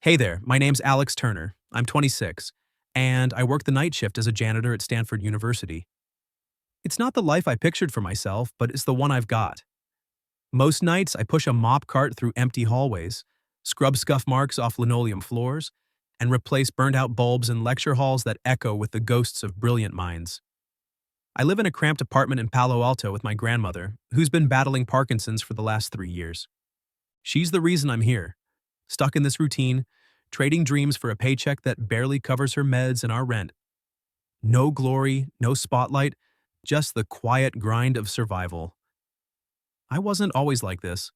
Hey there, my name's Alex Turner. I'm 26, and I work the night shift as a janitor at Stanford University. It's not the life I pictured for myself, but it's the one I've got. Most nights, I push a mop cart through empty hallways, scrub scuff marks off linoleum floors, and replace burned out bulbs in lecture halls that echo with the ghosts of brilliant minds. I live in a cramped apartment in Palo Alto with my grandmother, who's been battling Parkinson's for the last 3 years. She's the reason I'm here, stuck in this routine, trading dreams for a paycheck that barely covers her meds and our rent. No glory, no spotlight, just the quiet grind of survival. I wasn't always like this.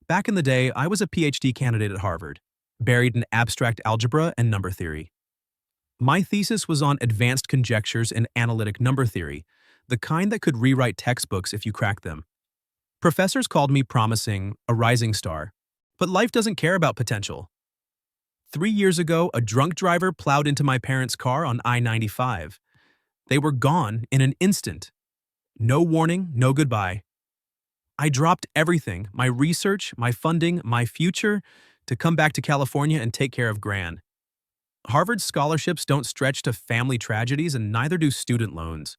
Back in the day, I was a PhD candidate at Harvard, buried in abstract algebra and number theory. My thesis was on advanced conjectures in analytic number theory, the kind that could rewrite textbooks if you cracked them. Professors called me promising, a rising star. But life doesn't care about potential. 3 years ago, a drunk driver plowed into my parents' car on I-95. They were gone in an instant. No warning, no goodbye. I dropped everything, my research, my funding, my future, to come back to California and take care of Gran. Harvard scholarships don't stretch to family tragedies, and neither do student loans.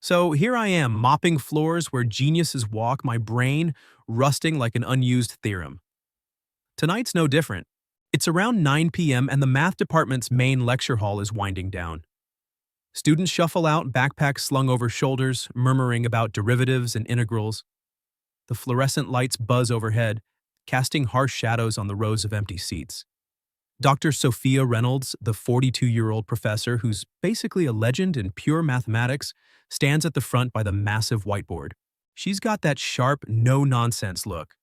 So here I am, mopping floors where geniuses walk, my brain rusting like an unused theorem. Tonight's no different. It's around 9 p.m. and the math department's main lecture hall is winding down. Students shuffle out, backpacks slung over shoulders, murmuring about derivatives and integrals. The fluorescent lights buzz overhead, casting harsh shadows on the rows of empty seats. Dr. Sophia Reynolds, the 42-year-old professor who's basically a legend in pure mathematics, stands at the front by the massive whiteboard. She's got that sharp, no-nonsense look.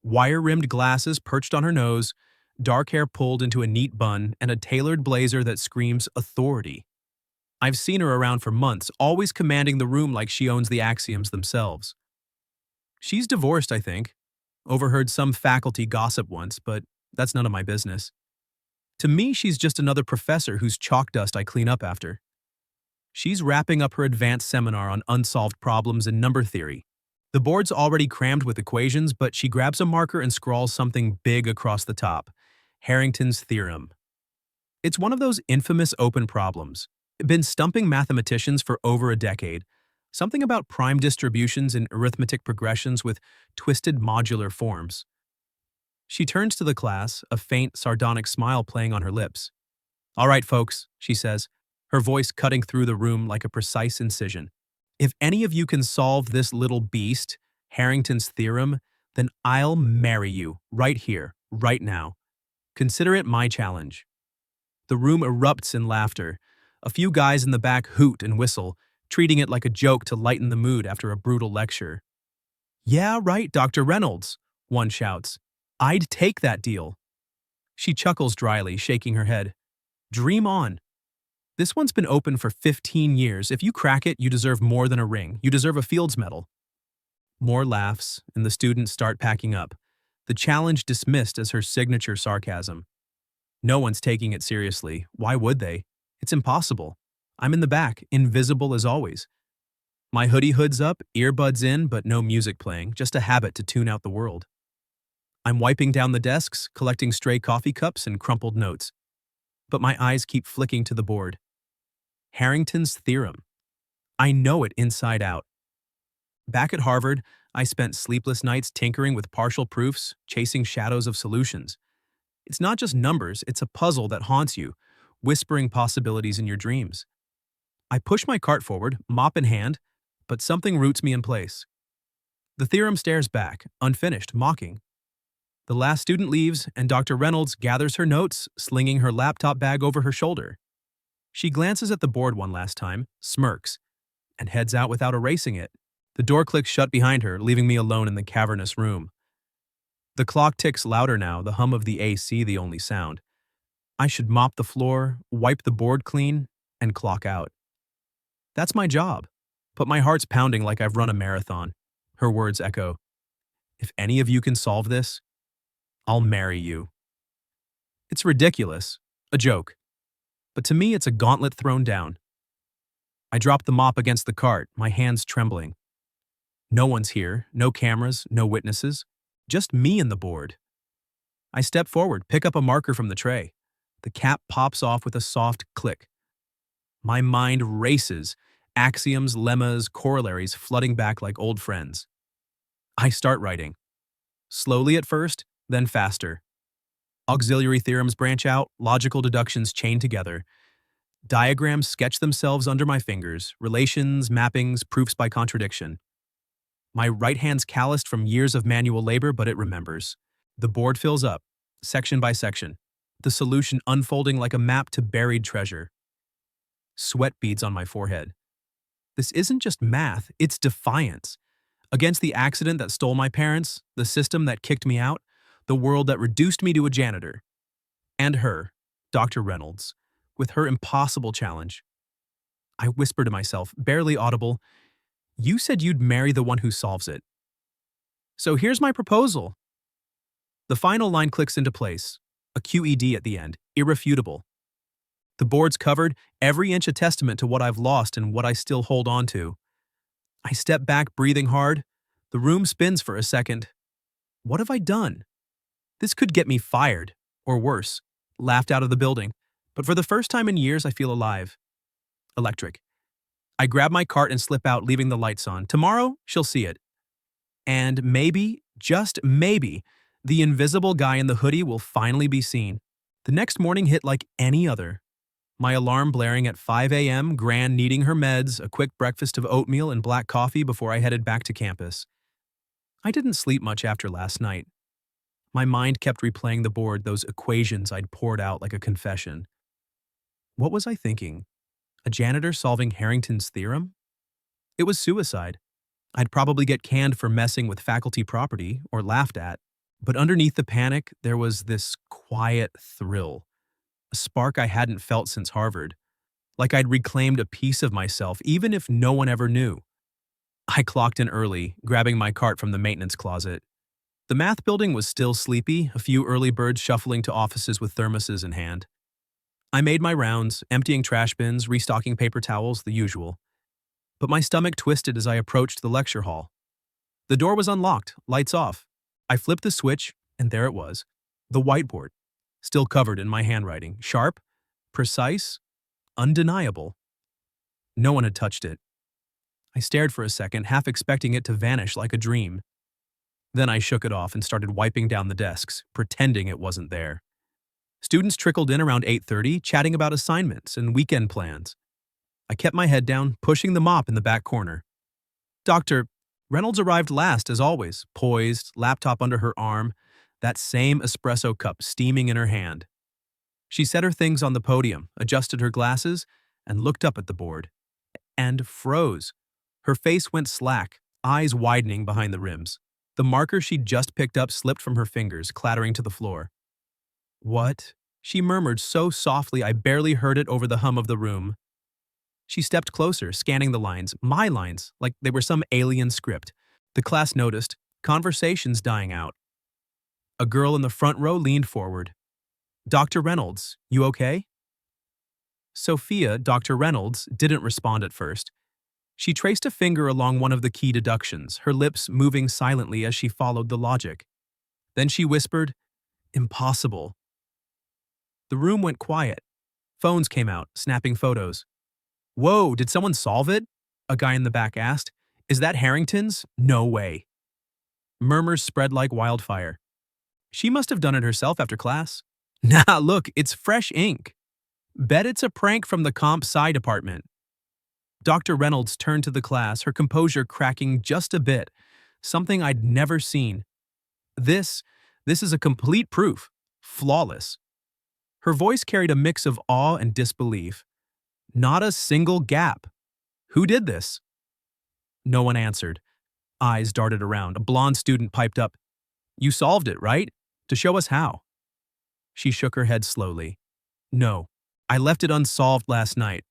Wire-rimmed glasses perched on her nose, dark hair pulled into a neat bun, and a tailored blazer that screams authority. I've seen her around for months, always commanding the room like she owns the axioms themselves. She's divorced, I think. Overheard some faculty gossip once, but that's none of my business. To me, she's just another professor whose chalk dust I clean up after. She's wrapping up her advanced seminar on unsolved problems in number theory. The board's already crammed with equations, but she grabs a marker and scrawls something big across the top. Harrington's theorem. It's one of those infamous open problems. Been stumping mathematicians for over a decade. Something about prime distributions in arithmetic progressions with twisted modular forms. She turns to the class, a faint, sardonic smile playing on her lips. "All right, folks," she says, her voice cutting through the room like a precise incision. "If any of you can solve this little beast, Harrington's theorem, then I'll marry you, right here, right now. Consider it my challenge." The room erupts in laughter. A few guys in the back hoot and whistle, treating it like a joke to lighten the mood after a brutal lecture. "Yeah, right, Dr. Reynolds," one shouts. "I'd take that deal." She chuckles dryly, shaking her head. "Dream on. This one's been open for 15 years. If you crack it, you deserve more than a ring. You deserve a Fields Medal." More laughs, and the students start packing up. The challenge dismissed as her signature sarcasm. No one's taking it seriously. Why would they? It's impossible. I'm in the back, invisible as always. My hoodie hood's up, earbuds in, but no music playing, just a habit to tune out the world. I'm wiping down the desks, collecting stray coffee cups and crumpled notes. But my eyes keep flicking to the board. Harrington's theorem. I know it inside out. Back at Harvard, I spent sleepless nights tinkering with partial proofs, chasing shadows of solutions. It's not just numbers, it's a puzzle that haunts you, whispering possibilities in your dreams. I push my cart forward, mop in hand, but something roots me in place. The theorem stares back, unfinished, mocking. The last student leaves, and Dr. Reynolds gathers her notes, slinging her laptop bag over her shoulder. She glances at the board one last time, smirks, and heads out without erasing it. The door clicks shut behind her, leaving me alone in the cavernous room. The clock ticks louder now, the hum of the AC the only sound. I should mop the floor, wipe the board clean, and clock out. That's my job, but my heart's pounding like I've run a marathon. Her words echo. If any of you can solve this, I'll marry you. It's ridiculous, a joke. But to me, it's a gauntlet thrown down. I drop the mop against the cart, my hands trembling. No one's here, no cameras, no witnesses, just me and the board. I step forward, pick up a marker from the tray. The cap pops off with a soft click. My mind races, axioms, lemmas, corollaries flooding back like old friends. I start writing. Slowly at first, then faster. Auxiliary theorems branch out, logical deductions chain together. Diagrams sketch themselves under my fingers, relations, mappings, proofs by contradiction. My right hand's calloused from years of manual labor, but it remembers. The board fills up, section by section, the solution unfolding like a map to buried treasure. Sweat beads on my forehead. This isn't just math, it's defiance. Against the accident that stole my parents, the system that kicked me out, the world that reduced me to a janitor. And her, Dr. Reynolds, with her impossible challenge. I whisper to myself, barely audible, "You said you'd marry the one who solves it. So here's my proposal." The final line clicks into place, a QED at the end, irrefutable. The board's covered, every inch a testament to what I've lost and what I still hold on to. I step back, breathing hard. The room spins for a second. What have I done? This could get me fired, or worse, laughed out of the building. But for the first time in years, I feel alive. Electric. I grab my cart and slip out, leaving the lights on. Tomorrow, she'll see it. And maybe, just maybe, the invisible guy in the hoodie will finally be seen. The next morning hit like any other. My alarm blaring at 5 a.m., Gran needing her meds, a quick breakfast of oatmeal and black coffee before I headed back to campus. I didn't sleep much after last night. My mind kept replaying the board, those equations I'd poured out like a confession. What was I thinking? A janitor solving Harrington's theorem? It was suicide. I'd probably get canned for messing with faculty property or laughed at. But underneath the panic, there was this quiet thrill. A spark I hadn't felt since Harvard. Like I'd reclaimed a piece of myself, even if no one ever knew. I clocked in early, grabbing my cart from the maintenance closet. The math building was still sleepy, a few early birds shuffling to offices with thermoses in hand. I made my rounds, emptying trash bins, restocking paper towels, the usual. But my stomach twisted as I approached the lecture hall. The door was unlocked, lights off. I flipped the switch, and there it was. The whiteboard, still covered in my handwriting, sharp, precise, undeniable. No one had touched it. I stared for a second, half expecting it to vanish like a dream. Then I shook it off and started wiping down the desks, pretending it wasn't there. Students trickled in around 8:30, chatting about assignments and weekend plans. I kept my head down, pushing the mop in the back corner. Dr. Reynolds arrived last, as always, poised, laptop under her arm, that same espresso cup steaming in her hand. She set her things on the podium, adjusted her glasses, and looked up at the board. And froze. Her face went slack, eyes widening behind the rims. The marker she'd just picked up slipped from her fingers, clattering to the floor. "What?" she murmured so softly I barely heard it over the hum of the room. She stepped closer, scanning the lines, my lines, like they were some alien script. The class noticed, conversations dying out. A girl in the front row leaned forward. "Dr. Reynolds, you okay?" Sophia, Dr. Reynolds, didn't respond at first. She traced a finger along one of the key deductions, her lips moving silently as she followed the logic. Then she whispered, "Impossible." The room went quiet. Phones came out, snapping photos. "Whoa, did someone solve it?" a guy in the back asked. "Is that Harrington's? No way." Murmurs spread like wildfire. "She must have done it herself after class." "Nah, look, it's fresh ink." "Bet it's a prank from the comp sci department." Dr. Reynolds turned to the class, her composure cracking just a bit, something I'd never seen. This is a complete proof. Flawless." Her voice carried a mix of awe and disbelief. "Not a single gap. Who did this?" No one answered. Eyes darted around. A blonde student piped up, "You solved it, right? To show us how." She shook her head slowly. "No, I left it unsolved last night.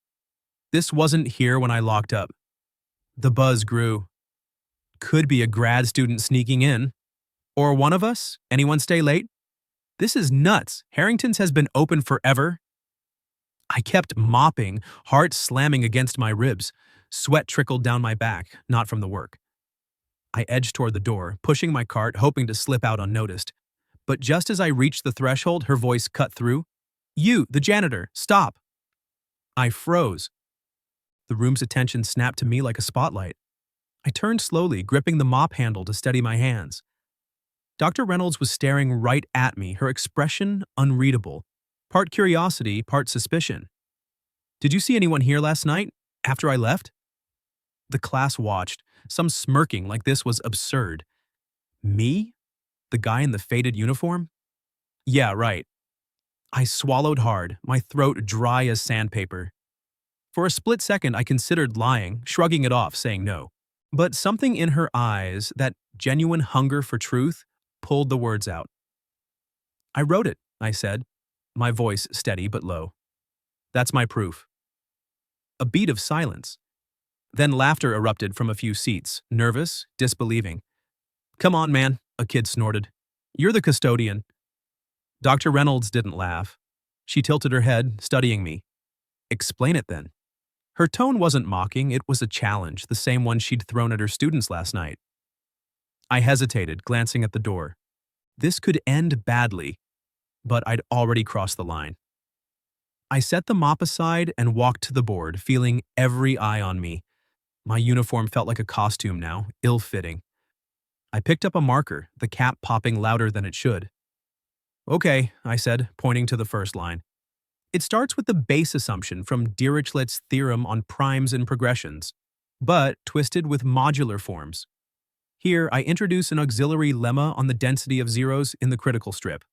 This wasn't here when I locked up." The buzz grew. "Could be a grad student sneaking in. Or one of us? Anyone stay late? This is nuts. Harrington's has been open forever." I kept mopping, heart slamming against my ribs. Sweat trickled down my back, not from the work. I edged toward the door, pushing my cart, hoping to slip out unnoticed. But just as I reached the threshold, her voice cut through. "You, the janitor, stop!" I froze. The room's attention snapped to me like a spotlight. I turned slowly, gripping the mop handle to steady my hands. Dr. Reynolds was staring right at me, her expression unreadable. Part curiosity, part suspicion. "Did you see anyone here last night, after I left?" The class watched, some smirking like this was absurd. Me? The guy in the faded uniform? Yeah, right. I swallowed hard, my throat dry as sandpaper. For a split second, I considered lying, shrugging it off, saying no. But something in her eyes, that genuine hunger for truth, pulled the words out. "I wrote it," I said, my voice steady but low. "That's my proof." A beat of silence. Then laughter erupted from a few seats, nervous, disbelieving. "Come on, man," a kid snorted. "You're the custodian." Dr. Reynolds didn't laugh. She tilted her head, studying me. "Explain it then." Her tone wasn't mocking, it was a challenge, the same one she'd thrown at her students last night. I hesitated, glancing at the door. This could end badly, but I'd already crossed the line. I set the mop aside and walked to the board, feeling every eye on me. My uniform felt like a costume now, ill-fitting. I picked up a marker, the cap popping louder than it should. "Okay," I said, pointing to the first line. "It starts with the base assumption from Dirichlet's theorem on primes and progressions, but twisted with modular forms. Here, I introduce an auxiliary lemma on the density of zeros in the critical strip.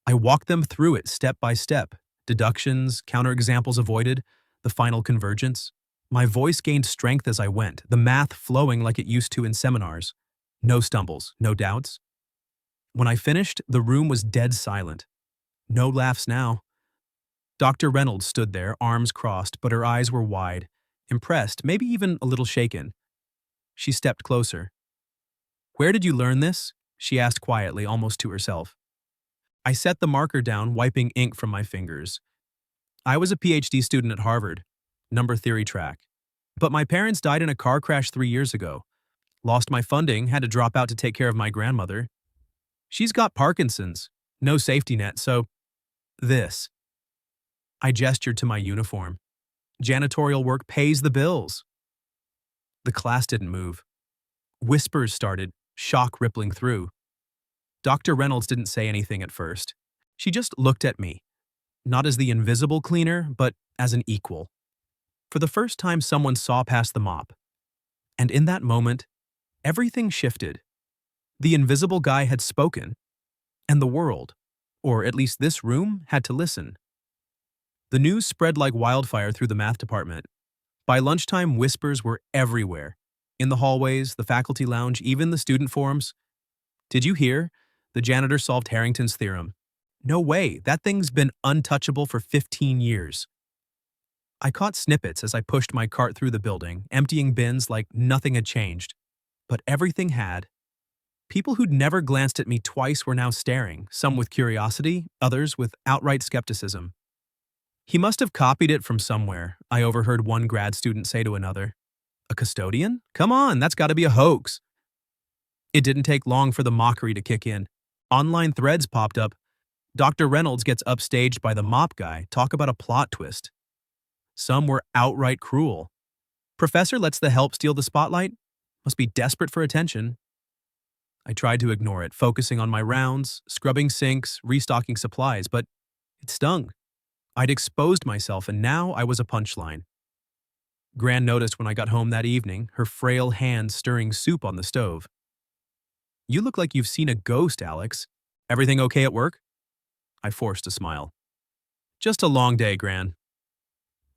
I walk them through it step by step, deductions, counterexamples avoided, the final convergence. My voice gained strength as I went, the math flowing like it used to in seminars. No stumbles, no doubts. When I finished, the room was dead silent. No laughs now. Dr. Reynolds stood there, arms crossed, but her eyes were wide, impressed, maybe even a little shaken. She stepped closer. "Where did you learn this?" she asked quietly, almost to herself. I set the marker down, wiping ink from my fingers. "I was a PhD student at Harvard, number theory track. But my parents died in a car crash 3 years ago. Lost my funding, had to drop out to take care of my grandmother. She's got Parkinson's, no safety net, so this." I gestured to my uniform. "Janitorial work pays the bills." The class didn't move. Whispers started, shock rippling through. Dr. Reynolds didn't say anything at first. She just looked at me, not as the invisible cleaner, but as an equal. For the first time, someone saw past the mop. And in that moment, everything shifted. The invisible guy had spoken, and the world, or at least this room, had to listen. The news spread like wildfire through the math department. By lunchtime, whispers were everywhere. In the hallways, the faculty lounge, even the student forums. "Did you hear? The janitor solved Harrington's theorem." "No way, that thing's been untouchable for 15 years. I caught snippets as I pushed my cart through the building, emptying bins like nothing had changed. But everything had. People who'd never glanced at me twice were now staring, some with curiosity, others with outright skepticism. "He must have copied it from somewhere," I overheard one grad student say to another. "A custodian? Come on, that's got to be a hoax." It didn't take long for the mockery to kick in. Online threads popped up. Dr. Reynolds gets upstaged by the mop guy, talk about a plot twist. Some were outright cruel. Professor lets the help steal the spotlight? Must be desperate for attention. I tried to ignore it, focusing on my rounds, scrubbing sinks, restocking supplies, but it stung. I'd exposed myself, and now I was a punchline. Gran noticed when I got home that evening, her frail hands stirring soup on the stove. "You look like you've seen a ghost, Alex. Everything okay at work?" I forced a smile. "Just a long day, Gran."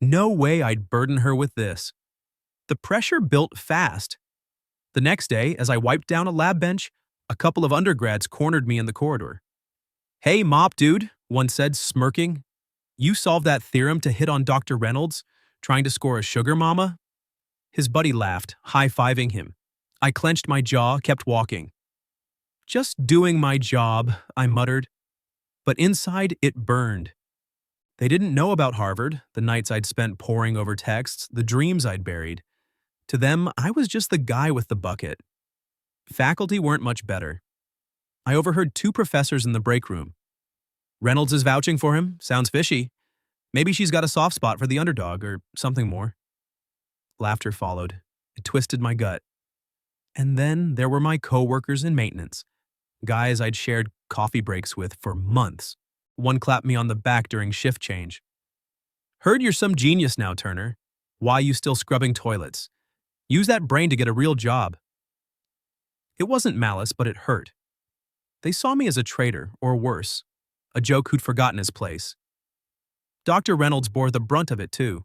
No way I'd burden her with this. The pressure built fast. The next day, as I wiped down a lab bench, a couple of undergrads cornered me in the corridor. "Hey, mop dude," one said, smirking. "You solved that theorem to hit on Dr. Reynolds, trying to score a sugar mama?" His buddy laughed, high-fiving him. I clenched my jaw, kept walking. "Just doing my job," I muttered. But inside, it burned. They didn't know about Harvard, the nights I'd spent poring over texts, the dreams I'd buried. To them, I was just the guy with the bucket. Faculty weren't much better. I overheard two professors in the break room. Reynolds is vouching for him. Sounds fishy. Maybe she's got a soft spot for the underdog or something more. Laughter followed. It twisted my gut. And then there were my coworkers in maintenance, guys I'd shared coffee breaks with for months. One clapped me on the back during shift change. Heard you're some genius now, Turner. Why you still scrubbing toilets? Use that brain to get a real job. It wasn't malice, but it hurt. They saw me as a traitor, or worse, a joke who'd forgotten his place. Dr. Reynolds bore the brunt of it, too.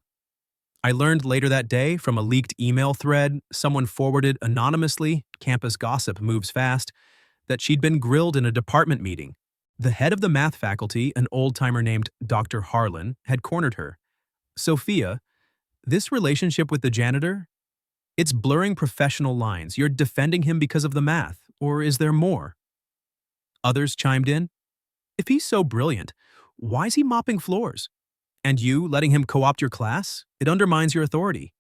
I learned later that day from a leaked email thread someone forwarded anonymously, campus gossip moves fast, that she'd been grilled in a department meeting. The head of the math faculty, an old-timer named Dr. Harlan, had cornered her. Sophia, this relationship with the janitor? It's blurring professional lines. You're defending him because of the math, or is there more? Others chimed in. If he's so brilliant, why's he mopping floors? And you letting him co-opt your class? It undermines your authority.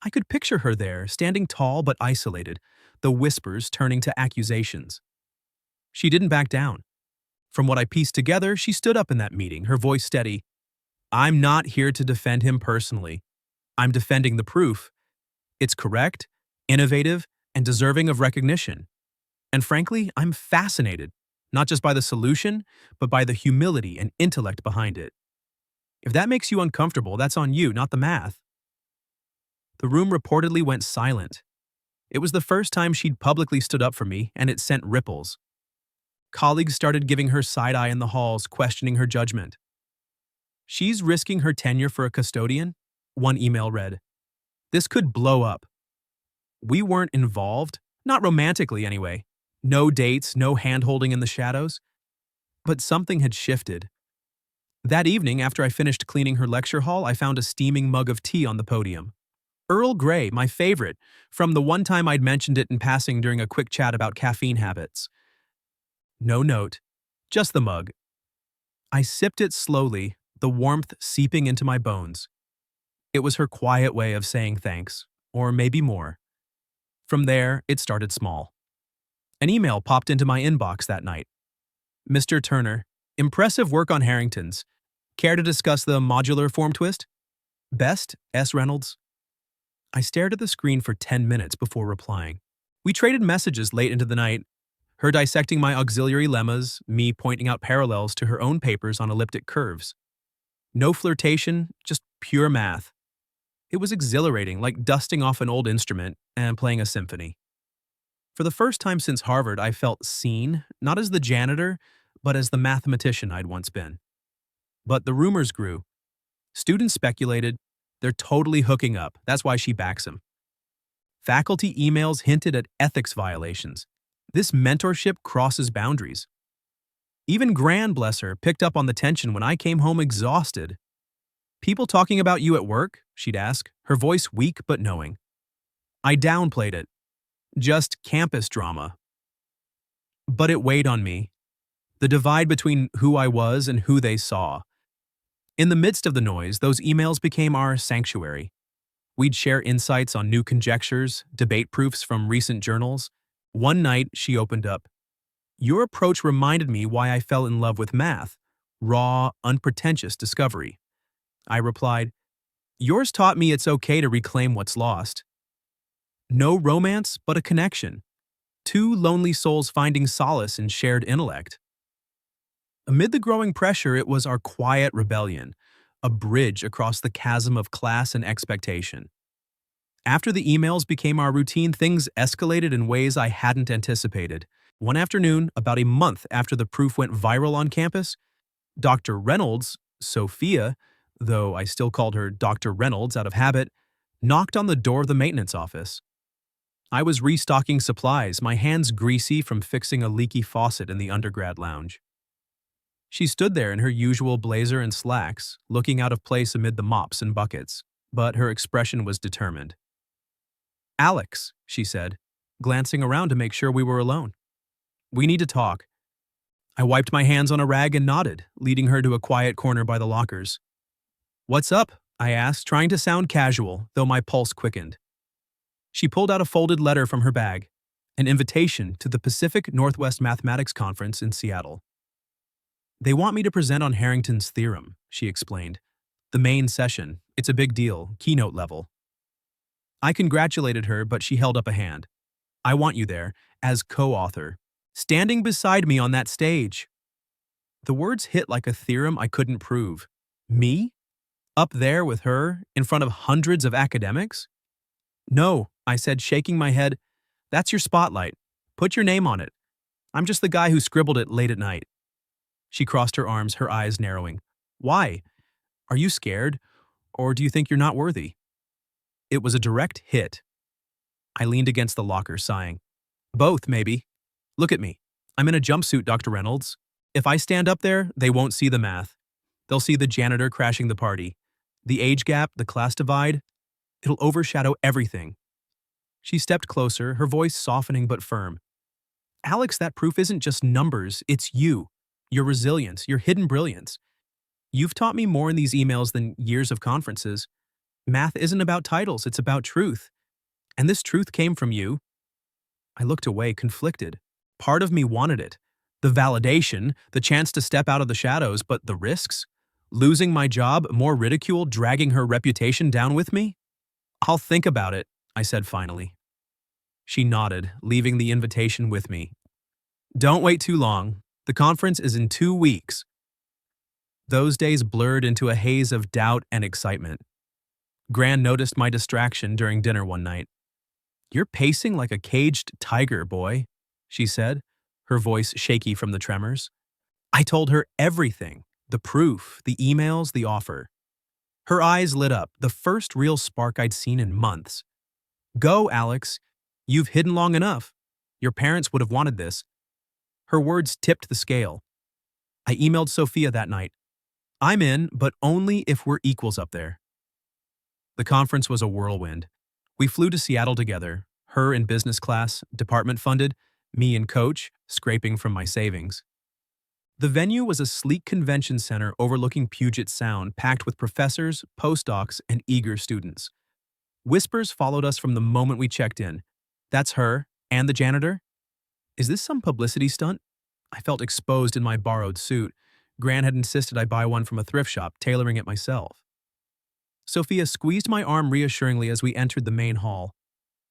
I could picture her there, standing tall but isolated, the whispers turning to accusations. She didn't back down. From what I pieced together, she stood up in that meeting, her voice steady. I'm not here to defend him personally. I'm defending the proof. It's correct, innovative, and deserving of recognition. And frankly, I'm fascinated, not just by the solution, but by the humility and intellect behind it. If that makes you uncomfortable, that's on you, not the math. The room reportedly went silent. It was the first time she'd publicly stood up for me, and it sent ripples. Colleagues started giving her side-eye in the halls, questioning her judgment. She's risking her tenure for a custodian? One email read. This could blow up. We weren't involved, not romantically anyway. No dates, no hand-holding in the shadows. But something had shifted. That evening, after I finished cleaning her lecture hall, I found a steaming mug of tea on the podium. Earl Grey, my favorite, from the one time I'd mentioned it in passing during a quick chat about caffeine habits. No note, just the mug. I sipped it slowly, the warmth seeping into my bones. It was her quiet way of saying thanks, or maybe more. From there, it started small. An email popped into my inbox that night. Mr. Turner, impressive work on Harrington's. Care to discuss the modular form twist? Best, S. Reynolds. I stared at the screen for 10 minutes before replying. We traded messages late into the night, her dissecting my auxiliary lemmas, me pointing out parallels to her own papers on elliptic curves. No flirtation, just pure math. It was exhilarating, like dusting off an old instrument and playing a symphony. For the first time since Harvard, I felt seen, not as the janitor, but as the mathematician I'd once been. But the rumors grew. Students speculated, they're totally hooking up, that's why she backs him. Faculty emails hinted at ethics violations. This mentorship crosses boundaries. Even Gran, bless her, picked up on the tension when I came home exhausted. People talking about you at work? She'd ask, her voice weak but knowing. I downplayed it. Just campus drama. But it weighed on me. The divide between who I was and who they saw. In the midst of the noise, those emails became our sanctuary. We'd share insights on new conjectures, debate proofs from recent journals. One night, she opened up. Your approach reminded me why I fell in love with math. Raw, unpretentious discovery. I replied, yours taught me it's okay to reclaim what's lost. No romance, but a connection. Two lonely souls finding solace in shared intellect. Amid the growing pressure, it was our quiet rebellion, a bridge across the chasm of class and expectation. After the emails became our routine, things escalated in ways I hadn't anticipated. One afternoon, about a month after the proof went viral on campus, Dr. Reynolds, Sophia, though I still called her Dr. Reynolds out of habit, knocked on the door of the maintenance office. I was restocking supplies, my hands greasy from fixing a leaky faucet in the undergrad lounge. She stood there in her usual blazer and slacks, looking out of place amid the mops and buckets, but her expression was determined. Alex, she said, glancing around to make sure we were alone. We need to talk. I wiped my hands on a rag and nodded, leading her to a quiet corner by the lockers. What's up? I asked, trying to sound casual, though my pulse quickened. She pulled out a folded letter from her bag. an invitation to the Pacific Northwest Mathematics Conference in Seattle. They want me to present on Harrington's theorem, she explained. The main session, it's a big deal, keynote level. I congratulated her, but she held up a hand. I want you there, as co-author, standing beside me on that stage. The words hit like a theorem I couldn't prove. Me? Up there with her, in front of hundreds of academics? No, I said, shaking my head. That's your spotlight. Put your name on it. I'm just the guy who scribbled it late at night. She crossed her arms, her eyes narrowing. Why? Are you scared? Or do you think you're not worthy? It was a direct hit. I leaned against the locker, sighing. Both, maybe. Look at me. I'm in a jumpsuit, Dr. Reynolds. If I stand up there, they won't see the math. They'll see the janitor crashing the party. The age gap, the class divide. It'll overshadow everything. She stepped closer, her voice softening but firm. Alex, that proof isn't just numbers, it's you. Your resilience, your hidden brilliance. You've taught me more in these emails than years of conferences. Math isn't about titles, it's about truth. And this truth came from you. I looked away, conflicted. Part of me wanted it. The validation, the chance to step out of the shadows, but the risks? Losing my job, more ridicule, dragging her reputation down with me? I'll think about it, I said finally. She nodded, leaving the invitation with me. Don't wait too long. The conference is in 2 weeks. Those days blurred into a haze of doubt and excitement. Gran noticed my distraction during dinner one night. You're pacing like a caged tiger, boy, she said, her voice shaky from the tremors. I told her everything, the proof, the emails, the offer. Her eyes lit up, the first real spark I'd seen in months. Go, Alex. You've hidden long enough. Your parents would have wanted this. Her words tipped the scale. I emailed Sophia that night. I'm in, but only if we're equals up there. The conference was a whirlwind. We flew to Seattle together, her in business class, department funded, me in coach, scraping from my savings. The venue was a sleek convention center overlooking Puget Sound, packed with professors, postdocs, and eager students. Whispers followed us from the moment we checked in. That's her, and the janitor? Is this some publicity stunt? I felt exposed in my borrowed suit. Gran had insisted I buy one from a thrift shop, tailoring it myself. Sophia squeezed my arm reassuringly as we entered the main hall.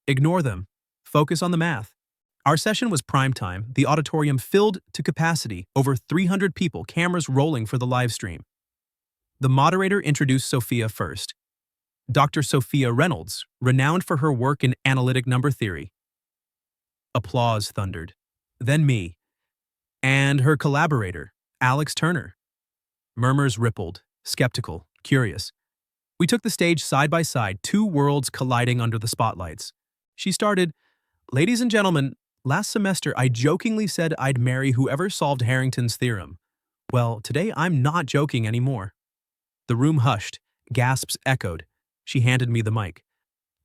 Ignore them. Focus on the math. Our session was prime time, the auditorium filled to capacity, over 300 people, cameras rolling for the live stream. The moderator introduced Sophia first. Dr. Sophia Reynolds, renowned for her work in analytic number theory. Applause thundered. Then me. And her collaborator, Alex Turner. Murmurs rippled, skeptical, curious. We took the stage side by side, two worlds colliding under the spotlights. She started, Ladies and gentlemen, last semester I jokingly said I'd marry whoever solved Harrington's theorem. Well, today I'm not joking anymore. The room hushed, gasps echoed. She handed me the mic.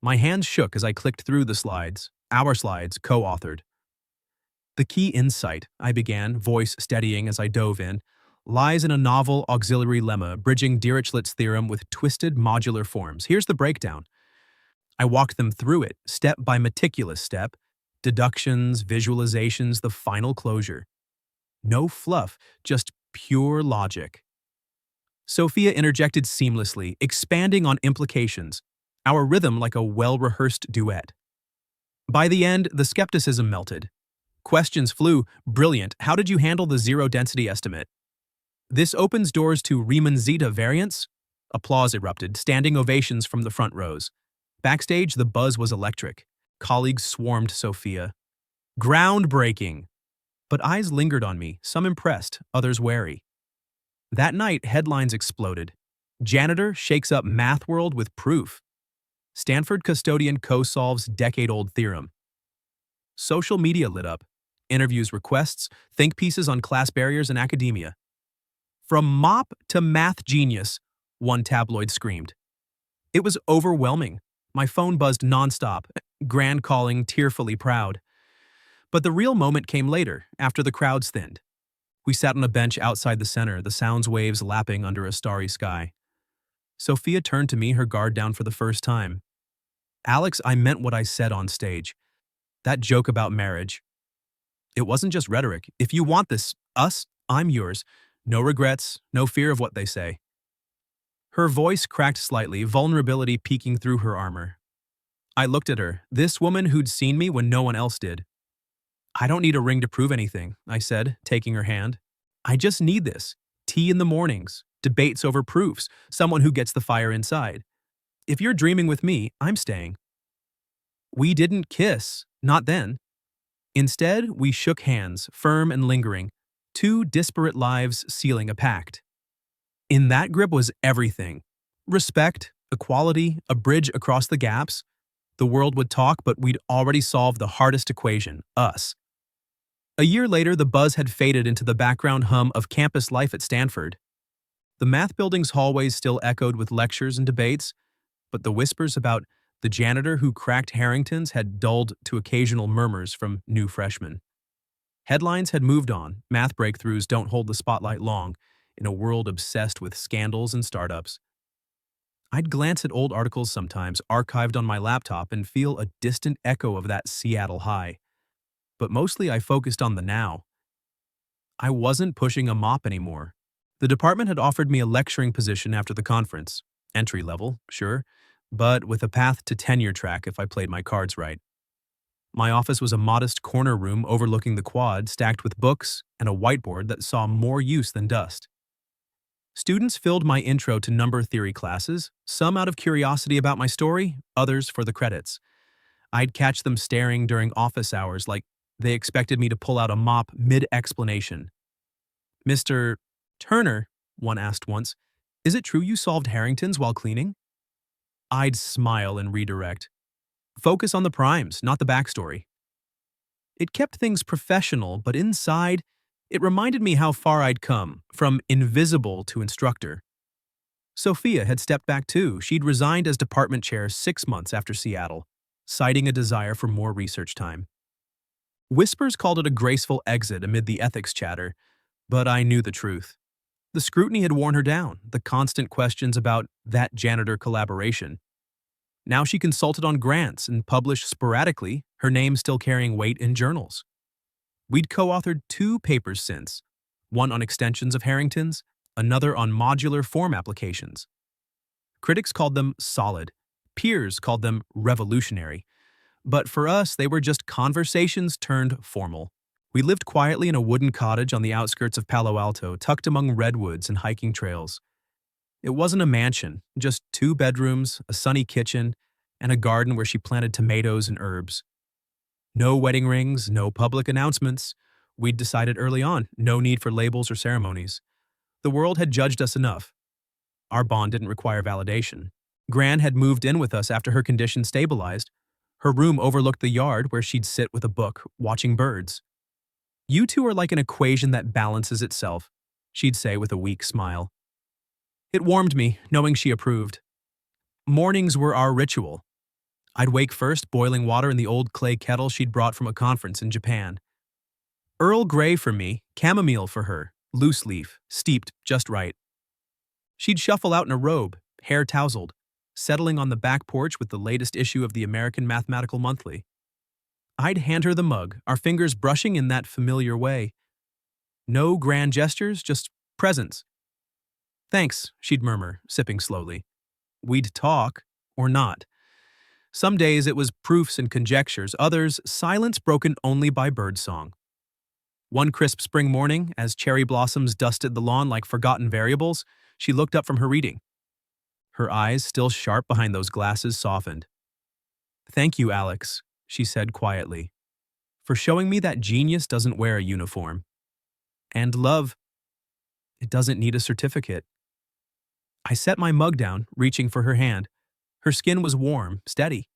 My hands shook as I clicked through the slides, our slides, co-authored. The key insight, I began, voice steadying as I dove in, lies in a novel auxiliary lemma bridging Dirichlet's theorem with twisted modular forms. Here's the breakdown. I walked them through it, step by meticulous step, deductions, visualizations, the final closure. No fluff, just pure logic. Sophia interjected seamlessly, expanding on implications, our rhythm like a well-rehearsed duet. By the end, the skepticism melted. Questions flew. Brilliant. How did you handle the zero density estimate? This opens doors to Riemann zeta variance. Applause erupted, standing ovations from the front rows. Backstage, the buzz was electric. Colleagues swarmed Sophia. Groundbreaking! But eyes lingered on me, some impressed, others wary. That night, headlines exploded. Janitor shakes up math world with proof. Stanford custodian co-solves decade-old theorem. Social media lit up. Interviews, requests, think pieces on class barriers in academia. From mop to math genius, one tabloid screamed. It was overwhelming. My phone buzzed nonstop, Gran calling, tearfully proud. But the real moment came later, after the crowds thinned. We sat on a bench outside the center, the sounds waves lapping under a starry sky. Sophia turned to me, her guard down for the first time. Alex, I meant what I said on stage. That joke about marriage. It wasn't just rhetoric. If you want this, us, I'm yours. No regrets, no fear of what they say. Her voice cracked slightly, vulnerability peeking through her armor. I looked at her, this woman who'd seen me when no one else did. I don't need a ring to prove anything, I said, taking her hand. I just need this. Tea in the mornings, debates over proofs, someone who gets the fire inside. If you're dreaming with me, I'm staying. We didn't kiss, not then. Instead, we shook hands, firm and lingering, two disparate lives sealing a pact. In that grip was everything. Respect, equality, a bridge across the gaps. The world would talk, but we'd already solved the hardest equation, us. A year later, the buzz had faded into the background hum of campus life at Stanford. The math building's hallways still echoed with lectures and debates, but the whispers about the janitor who cracked Harrington's had dulled to occasional murmurs from new freshmen. Headlines had moved on. Math breakthroughs don't hold the spotlight long in a world obsessed with scandals and startups. I'd glance at old articles sometimes, archived on my laptop, and feel a distant echo of that Seattle high. But mostly I focused on the now. I wasn't pushing a mop anymore. The department had offered me a lecturing position after the conference. Entry level, sure, but with a path to tenure track if I played my cards right. My office was a modest corner room overlooking the quad, stacked with books and a whiteboard that saw more use than dust. Students filled my intro to number theory classes, some out of curiosity about my story, others for the credits. I'd catch them staring during office hours like they expected me to pull out a mop mid-explanation. "Mr. Turner," one asked once, "is it true you solved Harrington's while cleaning?" I'd smile and redirect. Focus on the primes, not the backstory. It kept things professional, but inside, it reminded me how far I'd come, from invisible to instructor. Sophia had stepped back too. She'd resigned as department chair 6 months after Seattle, citing a desire for more research time. Whispers called it a graceful exit amid the ethics chatter, but I knew the truth. The scrutiny had worn her down, the constant questions about that janitor collaboration. Now she consulted on grants and published sporadically, her name still carrying weight in journals. We'd co-authored 2 papers since, one on extensions of Harrington's, another on modular form applications. Critics called them solid, peers called them revolutionary, but for us they were just conversations turned formal. We lived quietly in a wooden cottage on the outskirts of Palo Alto, tucked among redwoods and hiking trails. It wasn't a mansion, just 2 bedrooms, a sunny kitchen, and a garden where she planted tomatoes and herbs. No wedding rings, no public announcements. We'd decided early on, no need for labels or ceremonies. The world had judged us enough. Our bond didn't require validation. Gran had moved in with us after her condition stabilized. Her room overlooked the yard where she'd sit with a book, watching birds. "You two are like an equation that balances itself," she'd say with a weak smile. It warmed me, knowing she approved. Mornings were our ritual. I'd wake first, boiling water in the old clay kettle she'd brought from a conference in Japan. Earl Grey for me, chamomile for her, loose leaf, steeped just right. She'd shuffle out in a robe, hair tousled, settling on the back porch with the latest issue of the American Mathematical Monthly. I'd hand her the mug, our fingers brushing in that familiar way. No grand gestures, just presence. "Thanks," she'd murmur, sipping slowly. We'd talk, or not. Some days it was proofs and conjectures, others silence broken only by birdsong. One crisp spring morning, as cherry blossoms dusted the lawn like forgotten variables, she looked up from her reading. Her eyes, still sharp behind those glasses, softened. "Thank you, Alex," she said quietly, "for showing me that genius doesn't wear a uniform. And love, it doesn't need a certificate." I set my mug down, reaching for her hand. Her skin was warm, steady.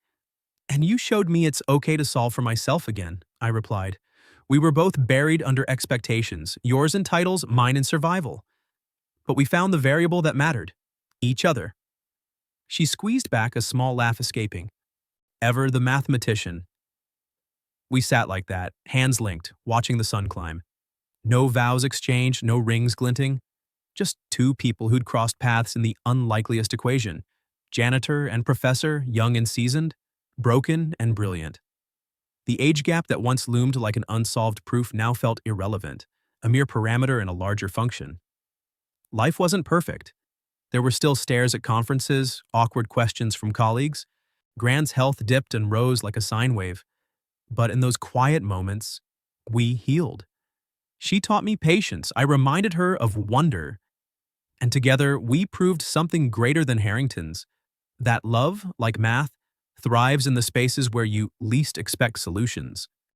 "And you showed me it's okay to solve for myself again," I replied. "We were both buried under expectations, yours in titles, mine in survival. But we found the variable that mattered, each other." She squeezed back, a small laugh escaping. "Ever the mathematician." We sat like that, hands linked, watching the sun climb. No vows exchanged, no rings glinting. Just 2 people who'd crossed paths in the unlikeliest equation. Janitor and professor, young and seasoned, broken and brilliant. The age gap that once loomed like an unsolved proof now felt irrelevant, a mere parameter in a larger function. Life wasn't perfect. There were still stares at conferences, awkward questions from colleagues. Grant's health dipped and rose like a sine wave. But in those quiet moments, we healed. She taught me patience. I reminded her of wonder. And together, we proved something greater than Harrington's, that love, like math, thrives in the spaces where you least expect solutions.